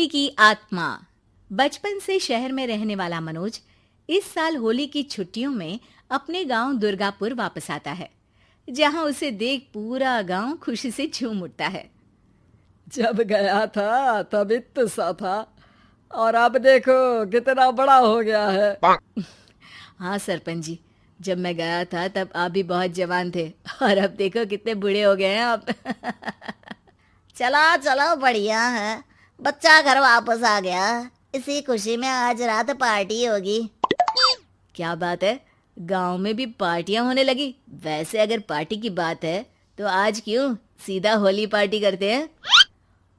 की आत्मा। बचपन से शहर में रहने वाला मनोज इस साल होली की छुट्टियों में अपने गांव दुर्गापुर वापस आता है, जहां उसे देख पूरा गांव खुशी से झूम उठता है। जब गया था तब इतना सा था और अब देखो कितना बड़ा हो गया है। हाँ सरपंच जी, जब मैं गया था तब आप भी बहुत जवान थे और अब देखो कितने बूढ़े हो गए हैं आप। चलो चलो, बढ़िया है। बच्चा घर वापस आ गया। इसी खुशी में आज रात पार्टी होगी। क्या बात है, गांव में भी पार्टियां होने लगी। वैसे अगर पार्टी की बात है तो आज क्यों सीधा होली पार्टी करते हैं।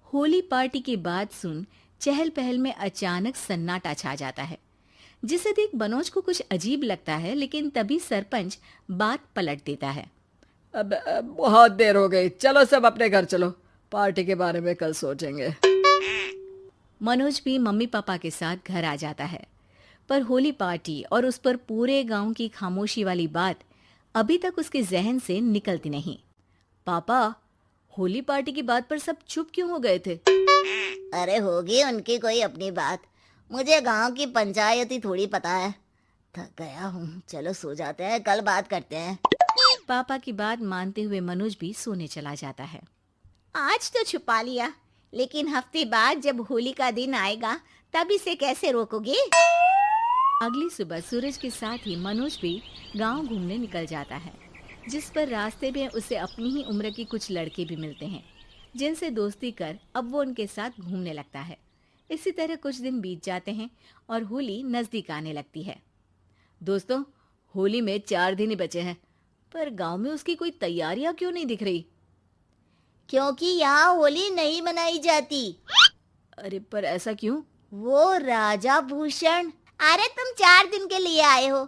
होली पार्टी की बात सुन चहल पहल में अचानक सन्नाटा छा जाता है, जिसे देख मनोज को कुछ अजीब लगता है, लेकिन तभी सरपंच बात पलट देता है। अब बहुत देर हो गई, चलो सब अपने घर चलो, पार्टी के बारे में कल सोचेंगे। मनोज भी मम्मी पापा के साथ घर आ जाता है, पर होली पार्टी और उस पर पूरे गांव की खामोशी वाली बात अभी तक उसके जहन से निकलती नहीं। पापा, होली पार्टी की बात पर सब चुप क्यों हो गए थे? अरे होगी उनकी कोई अपनी बात। मुझे गांव की पंचायती थोड़ी पता है। थक गया हूँ, चलो सो जाते हैं, कल बात करते हैं। पापा की बात मानते हुए मनोज भी सोने चला जाता है। आज तो छुपा लिया, लेकिन हफ्ते बाद जब होली का दिन आएगा तब इसे कैसे रोकोगे? अगली सुबह सूरज के साथ ही मनोज भी गांव घूमने निकल जाता है, जिस पर रास्ते में उसे अपनी ही उम्र के कुछ लड़के भी मिलते हैं, जिनसे दोस्ती कर अब वो उनके साथ घूमने लगता है। इसी तरह कुछ दिन बीत जाते हैं और होली नजदीक आने लगती है। दोस्तों, होली में 4 दिन ही बचे हैं, पर गांव में उसकी कोई तैयारियां क्यों नहीं दिख रही? क्योंकि यहाँ होली नहीं मनाई जाती। अरे पर ऐसा क्यों? वो राजा भूषण। अरे तुम 4 दिन के लिए आए हो,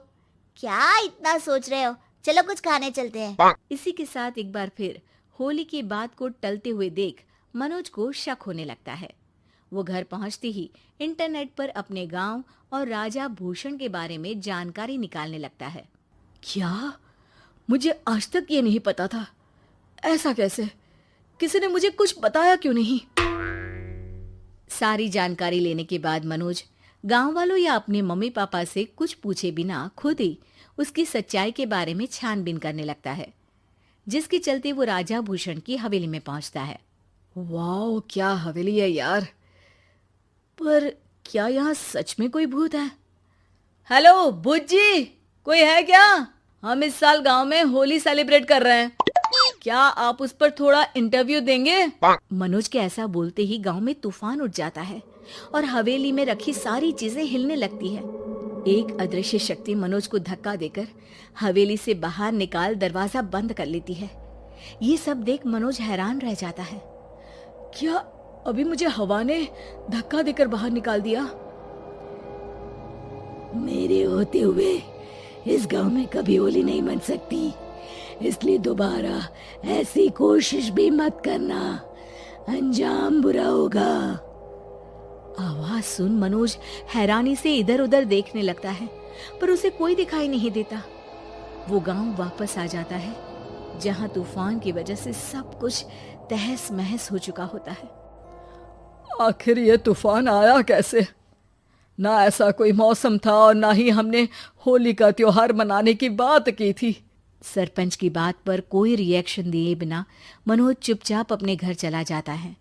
क्या इतना सोच रहे हो? चलो कुछ खाने चलते हैं। इसी के साथ एक बार फिर होली की बात को टलते हुए देख मनोज को शक होने लगता है। वो घर पहुंचते ही इंटरनेट पर अपने गांव और राजा भूषण के बारे में जानकारी निकालने लगता है। क्या? मुझे आज तक ये नहीं पता था। ऐसा कैसे? किसी ने मुझे कुछ बताया क्यों नहीं? सारी जानकारी लेने के बाद मनोज गांव वालों या अपने मम्मी पापा से कुछ पूछे बिना खुद ही उसकी सच्चाई के बारे में छानबीन करने लगता है, जिसके चलते वो राजा भूषण की हवेली में पहुंचता है। वाह, क्या हवेली है यार। पर क्या यहाँ सच में कोई भूत है? हेलो भूत जी, कोई है क्या? हम इस साल गांव में होली सेलिब्रेट कर रहे हैं, क्या आप उस पर थोड़ा इंटरव्यू देंगे? मनोज के ऐसा बोलते ही गांव में तूफान उठ जाता है और हवेली में रखी सारी चीजें हिलने लगती है। एक अदृश्य शक्ति मनोज को धक्का देकर हवेली से बाहर निकाल दरवाजा बंद कर लेती है। ये सब देख मनोज हैरान रह जाता है। क्या अभी मुझे हवा ने धक्का देकर बाहर निकाल दिया? मेरे होते हुए इस गांव में कभी होली नहीं मन सकती, इसलिए दोबारा ऐसी कोशिश भी मत करना, अंजाम बुरा होगा। आवाज सुन मनोज हैरानी से इधर उधर देखने लगता है, पर उसे कोई दिखाई नहीं देता। वो गांव वापस आ जाता है, जहां तूफान की वजह से सब कुछ तहस महस हो चुका होता है। आखिर ये तूफान आया कैसे? ना ऐसा कोई मौसम था और ना ही हमने होली का त्योहार मनाने की बात की थी। सरपंच की बात पर कोई रिएक्शन दिए बिना मनोज चुपचाप अपने घर चला जाता है।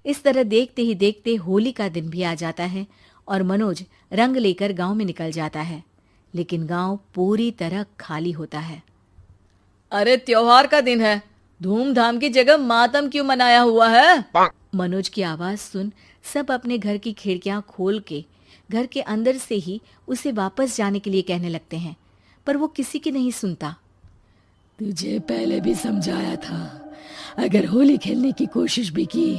इस तरह देखते ही देखते होली का दिन भी आ जाता है और मनोज रंग लेकर गांव में निकल जाता है, लेकिन गांव पूरी तरह खाली होता है। अरे त्योहार का दिन है, धूमधाम की जगह मातम क्यों मनाया हुआ है? मनोज की आवाज सुन सब अपने घर की खिड़कियां खोल के घर के अंदर से ही उसे वापस जाने के लिए कहने लगते हैं, पर वो किसी की नहीं सुनता। तुझे पहले भी समझाया था, अगर होली खेलने की कोशिश भी की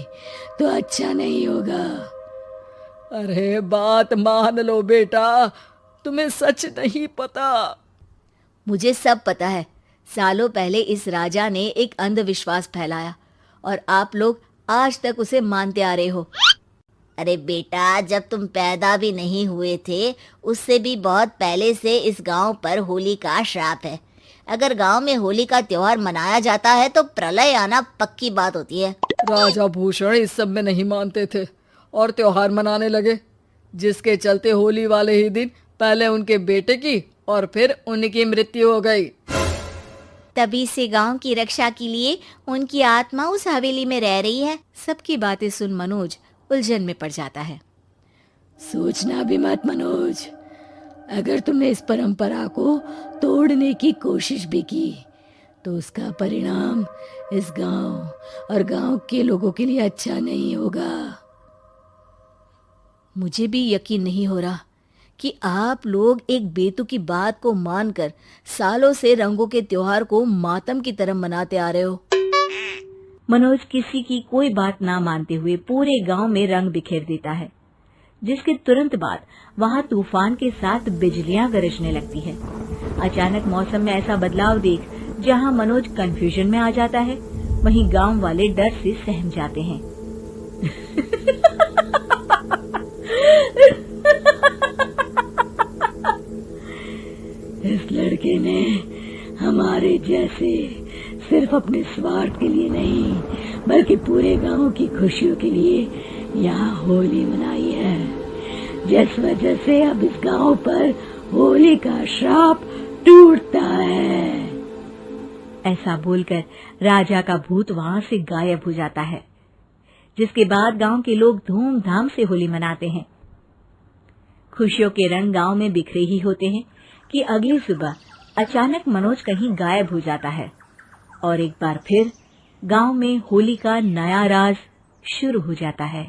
तो अच्छा नहीं होगा। अरे बात मान लो बेटा, तुम्हें सच नहीं पता। मुझे सब पता है। सालों पहले इस राजा ने एक अंधविश्वास फैलाया और आप लोग आज तक उसे मानते आ रहे हो। अरे बेटा, जब तुम पैदा भी नहीं हुए थे उससे भी बहुत पहले से इस गांव पर होली का श्राप है। अगर गांव में होली का त्योहार मनाया जाता है तो प्रलय आना पक्की बात होती है। राजा भूषण इस सब में नहीं मानते थे और त्योहार मनाने लगे, जिसके चलते होली वाले ही दिन पहले उनके बेटे की और फिर उनकी मृत्यु हो गई। तभी से गांव की रक्षा के लिए उनकी आत्मा उस हवेली में रह रही है। सबकी बातें सुन मनोज उलझन में पड़ जाता है। सोचना भी मत मनोज, अगर तुमने इस परंपरा को तोड़ने की कोशिश भी की तो उसका परिणाम इस गांव और गांव के लोगों के लिए अच्छा नहीं होगा। मुझे भी यकीन नहीं हो रहा कि आप लोग एक बेतुकी बात को मानकर सालों से रंगों के त्योहार को मातम की तरह मनाते आ रहे हो। मनोज किसी की कोई बात ना मानते हुए पूरे गांव में रंग बिखेर देता है, जिसके तुरंत बाद वहां तूफान के साथ बिजलियां गरजने लगती है। अचानक मौसम में ऐसा बदलाव देख जहां मनोज कंफ्यूजन में आ जाता है, वहीं गांव वाले डर से सहम जाते हैं। इस लड़के ने हमारे जैसे सिर्फ अपने स्वार्थ के लिए नहीं बल्कि पूरे गांव की खुशियों के लिए यहाँ होली मनाई है, जिस वजह से अब इस गांव पर होली का श्राप टूटता है। ऐसा बोलकर राजा का भूत वहां से गायब हो जाता है, जिसके बाद गांव के लोग धूमधाम से होली मनाते हैं। खुशियों के रंग गांव में बिखरे ही होते हैं कि अगली सुबह अचानक मनोज कहीं गायब हो जाता है और एक बार फिर गांव में होली का नया राज शुरू हो जाता है।